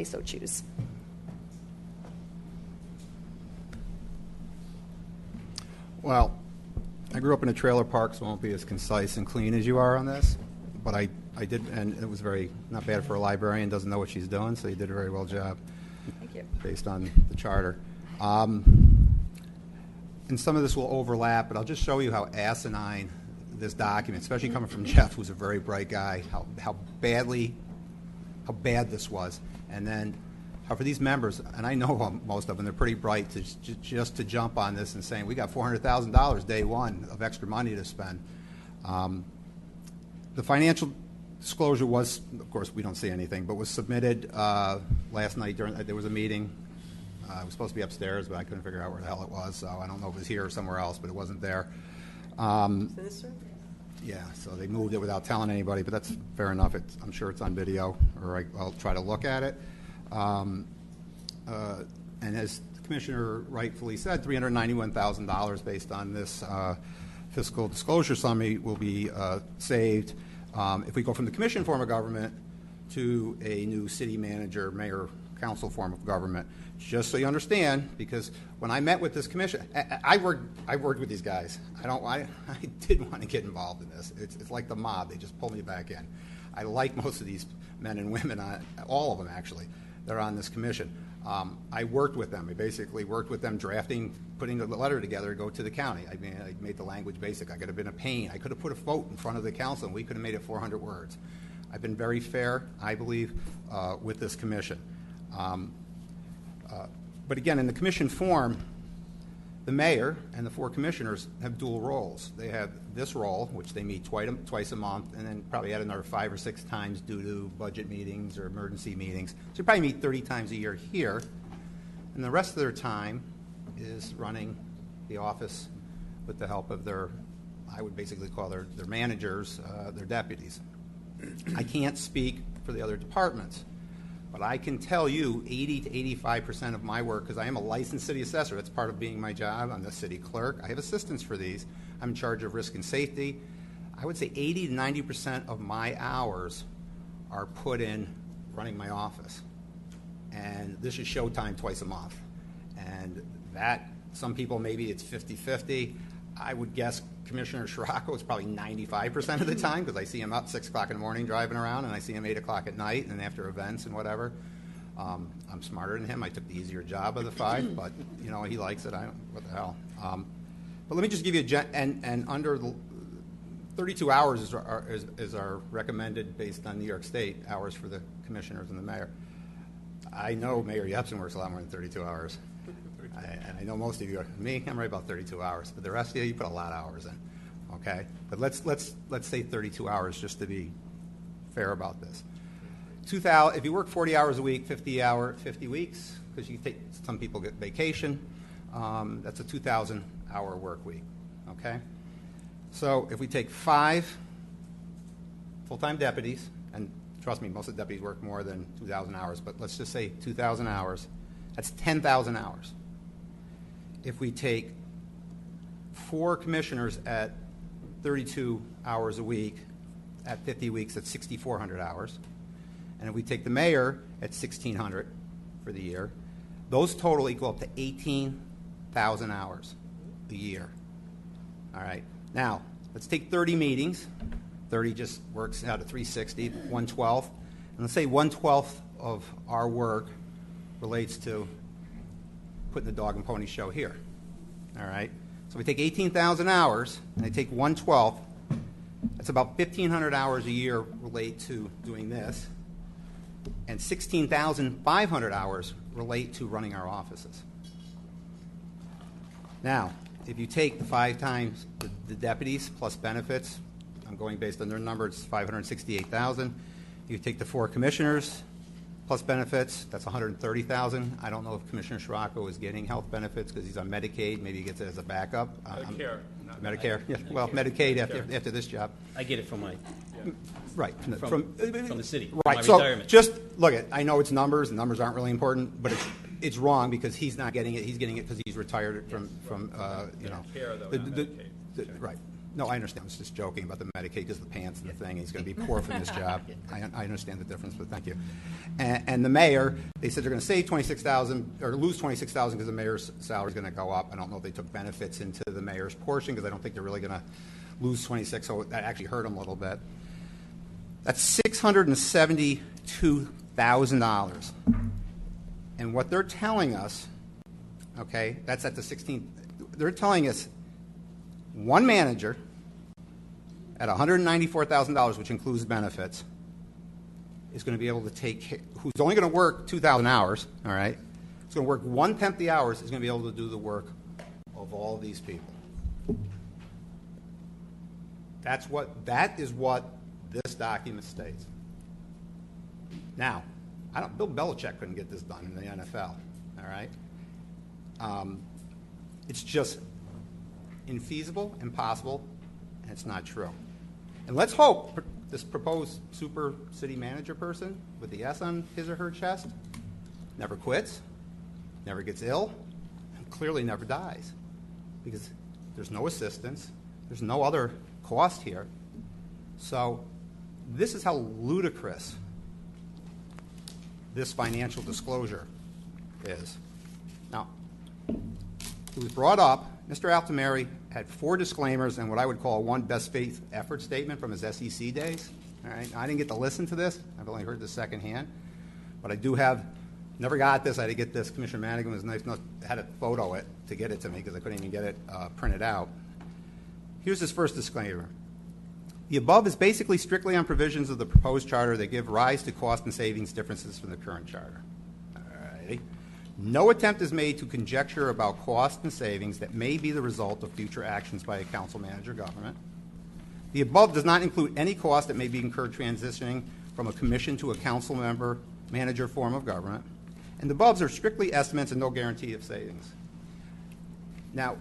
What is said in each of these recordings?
they so choose. Well, I grew up in a trailer park, so I won't be as concise and clean as you are on this. But I did, and it was not bad for a librarian, doesn't know what she's doing, so you did a very well job. Thank you. Based on the charter. And some of this will overlap, but I'll just show you how asinine this document, especially coming from Jeff, who's a very bright guy, how bad this was. And then how for these members, and I know most of them, they're pretty bright, just to jump on this and saying, we got $400,000 day one of extra money to spend. The financial disclosure was, of course, we don't see anything, but was submitted last night. There was a meeting. It was supposed to be upstairs, but I couldn't figure out where the hell it was, so I don't know if it was here or somewhere else, but it wasn't there. This room? Yeah, so they moved it without telling anybody, but that's fair enough. I'm sure it's on video, or I'll try to look at it. And as the Commissioner rightfully said, $391,000 based on this fiscal disclosure summary will be saved if we go from the commission form of government to a new city manager, mayor, council form of government. Just so you understand, because when I met with this commission, I worked with these guys. I did want to get involved in this. It's like the mob. They just pull me back in. I like most of these men and women, all of them actually, that are on this commission. I worked with them. I basically worked with them drafting, putting the letter together to go to the county. I mean, I made the language basic. I could have been a pain. I could have put a vote in front of the council, and we could have made it 400 words. I've been very fair, I believe, with this commission. But again, in the commission form, the mayor and the 4 commissioners have dual roles. They have this role, which they meet twice a month, and then probably add another 5 or 6 times due to budget meetings or emergency meetings. So they probably meet 30 times a year here. And the rest of their time is running the office with the help of I would basically call their managers, their deputies. I can't speak for the other departments, but I can tell you 80 to 85% of my work, because I am a licensed city assessor. That's part of being my job. I'm the city clerk. I have assistants for these. I'm in charge of risk and safety. I would say 80 to 90% of my hours are put in running my office. And this is showtime twice a month. And that, some people, maybe it's 50-50. I would guess Commissioner Scirocco is probably 95% of the time, because I see him up 6 o'clock in the morning driving around, and I see him 8 o'clock at night and after events and whatever. I'm smarter than him. I took the easier job of the 5, but he likes it. What the hell? But let me just give you and under the 32 hours is our recommended based on New York State hours for the commissioners and the mayor. I know Mayor Yepsen works a lot more than 32 hours. And I know most of you I'm right about 32 hours, but the rest of you put a lot of hours in, okay? But let's say 32 hours just to be fair about this. If you work 40 hours a week, 50 weeks, because some people get vacation, that's a 2,000-hour work week, okay? So if we take 5 full-time deputies, and trust me, most of the deputies work more than 2,000 hours, but let's just say 2,000 hours, that's 10,000 hours. If we take 4 commissioners at 32 hours a week, at 50 weeks, that's 6,400 hours. And if we take the mayor at 1,600 for the year, those total equal up to 18,000 hours a year. All right. Now, let's take 30 meetings. 30 just works out to 360, 1/12. And let's say 1/12 of our work relates to putting the dog and pony show here. All right? So we take 18,000 hours, and I take 1/12. That's about 1,500 hours a year relate to doing this, and 16,500 hours relate to running our offices. Now, if you take the 5 times the deputies plus benefits, I'm going based on their number, it's 568,000. You take the 4 commissioners plus benefits, that's 130,000. I don't know if Commissioner Scirocco is getting health benefits because he's on Medicaid. Maybe he gets it as a backup. Medicare. Medicare. Yeah. Well, Medicaid after this job. I get it from my right from the city. Right. My so retirement. Just look at. I know it's numbers, and numbers aren't really important, but it's wrong because he's not getting it. He's getting it because he's retired from Medicare, though, not Medicaid. right. No, I understand. I was just joking about the Medicaid because the pants and the thing. He's going to be poor from this job. I understand the difference, but thank you. And the mayor, they said they're going to save $26,000 or lose $26,000 because the mayor's salary is going to go up. I don't know if they took benefits into the mayor's portion because I don't think they're really going to lose $26,000. So that actually hurt them a little bit. That's $672,000. And what they're telling us, okay, that's at the 16th. They're telling us one manager at $194,000, which includes benefits, is going to be able to take, who's only going to work 2,000 hours, all right? It's going to work 1/10 the hours, is going to be able to do the work of all these people. That is what this document states. Now, Bill Belichick couldn't get this done in the NFL, all right? It's just infeasible, impossible, and it's not true. And let's hope this proposed super city manager person with the S on his or her chest never quits, never gets ill, and clearly never dies, because there's no assistance, there's no other cost here. So this is how ludicrous this financial disclosure is. Now, it was brought up, Mr. Altamari had 4 disclaimers and what I would call one best faith effort statement from his SEC days. All right, I didn't get to listen to this. I've only heard this secondhand. But I do have, never got this. I had to get this. Commissioner Madigan was nice enough, had to photo it to get it to me because I couldn't even get it printed out. Here's his first disclaimer. The above is basically strictly on provisions of the proposed charter that give rise to cost and savings differences from the current charter. All righty. No attempt is made to conjecture about cost and savings that may be the result of future actions by a council manager government. The above does not include any cost that may be incurred transitioning from a commission to a council member manager form of government. And the above are strictly estimates and no guarantee of savings. Now,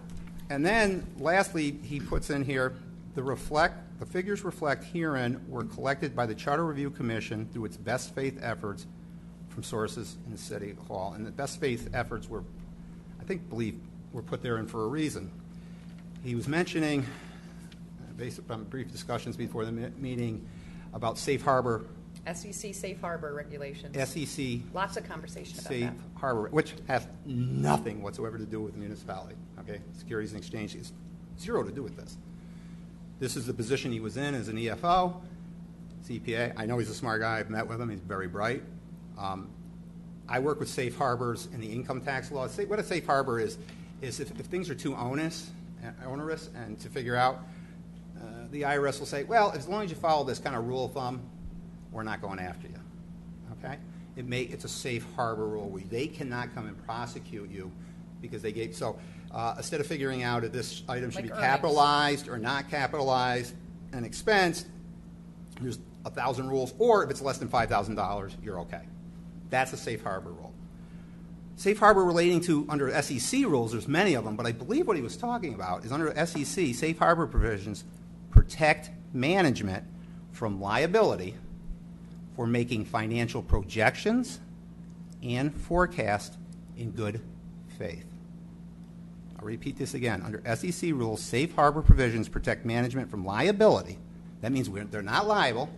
and then lastly, he puts in here, the figures reflect herein were collected by the Charter Review Commission through its best faith efforts from sources in the City Hall. And the best faith efforts were, believe were put therein for a reason. He was mentioning, based upon brief discussions before the meeting, about safe harbor. SEC safe harbor regulations. SEC. Lots of conversation about safe that. harbor, which has nothing whatsoever to do with the municipality. Okay, Securities and Exchange is zero to do with this. This is the position he was in as an EFO, CPA. I know he's a smart guy. I've met with him. He's very bright. I work with safe harbors in the income tax law. What a safe harbor is if things are too onerous and to figure out, the IRS will say, well, as long as you follow this kind of rule of thumb, we're not going after you. Okay? It's a safe harbor rule where they cannot come and prosecute you because they gave. So instead of figuring out if this item should be capitalized or not capitalized and expensed, there's 1,000 rules, or if it's less than $5,000, you're okay. That's a safe harbor rule. Safe harbor relating to under SEC rules, there's many of them, but I believe what he was talking about is under SEC, safe harbor provisions protect management from liability for making financial projections and forecasts in good faith. I'll repeat this again. Under SEC rules, safe harbor provisions protect management from liability. That means they're not liable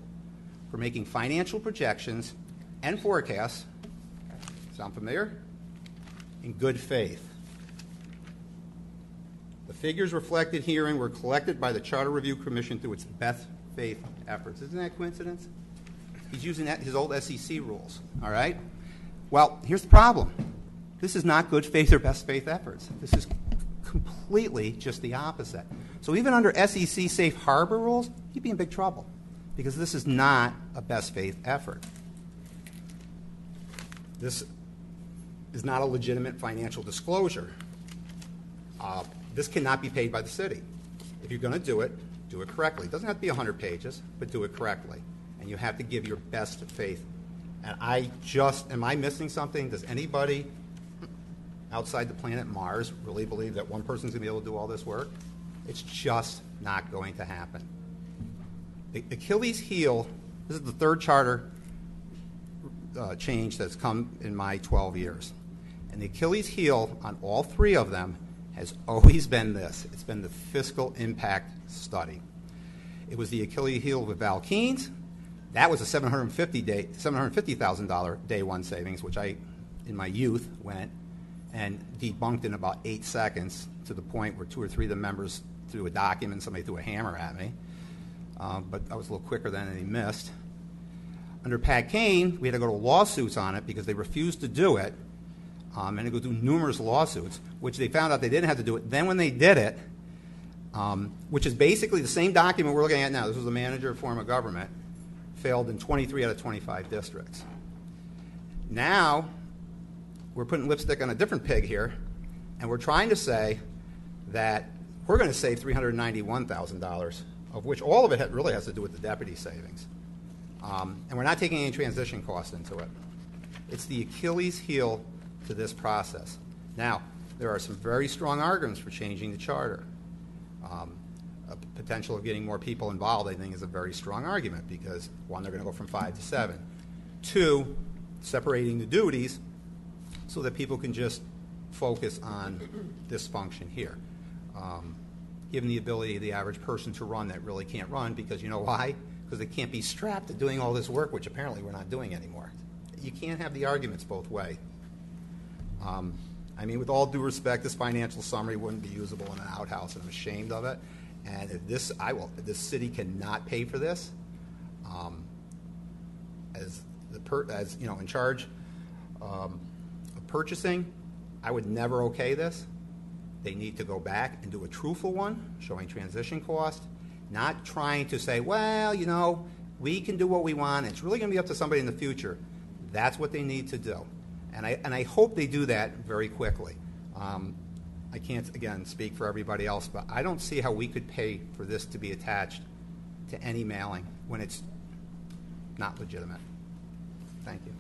for making financial projections and forecasts, sound familiar? In good faith. The figures reflected herein were collected by the Charter Review Commission through its best faith efforts. Isn't that a coincidence? He's using his old SEC rules, all right? Well, here's the problem. This is not good faith or best faith efforts. This is completely just the opposite. So even under SEC safe harbor rules, you'd be in big trouble because this is not a best faith effort. This is not a legitimate financial disclosure. This cannot be paid by the city. If you're going to do it correctly. It doesn't have to be 100 pages, but do it correctly. And you have to give your best faith. And am I missing something? Does anybody outside the planet Mars really believe that one person's going to be able to do all this work? It's just not going to happen. The Achilles heel, this is the third charter change that's come in my 12 years. And the Achilles heel on all 3 of them has always been this. It's been the fiscal impact study. It was the Achilles heel with Val Keynes. That was a $750,000 day one savings, which I, in my youth, went and debunked in about 8 seconds to the point where 2 or 3 of the members threw a document, somebody threw a hammer at me. But I was a little quicker than he missed. Under Pat Kane, we had to go to lawsuits on it because they refused to do it, and to go through numerous lawsuits, which they found out they didn't have to do it. Then when they did it, which is basically the same document we're looking at now, this was the manager form of government, failed in 23 out of 25 districts. Now, we're putting lipstick on a different pig here, and we're trying to say that we're going to save $391,000, of which all of it really has to do with the deputy savings. And we're not taking any transition cost into it. It's the Achilles heel to this process. Now, there are some very strong arguments for changing the charter. A potential of getting more people involved, I think, is a very strong argument because, one, they're going to go from 5 to 7. 2, separating the duties so that people can just focus on this function here. Given the ability of the average person to run that really can't run because, you know why? Because they can't be strapped to doing all this work, which apparently we're not doing anymore. You can't have the arguments both ways. I mean, with all due respect, this financial summary wouldn't be usable in an outhouse, and I'm ashamed of it. And if this city cannot pay for this, as you know, in charge of purchasing, I would never okay this. They need to go back and do a truthful one, showing transition cost, not trying to say, well, you know, we can do what we want. It's really going to be up to somebody in the future. That's what they need to do. And I hope they do that very quickly. I can't, again, speak for everybody else, but I don't see how we could pay for this to be attached to any mailing when it's not legitimate. Thank you.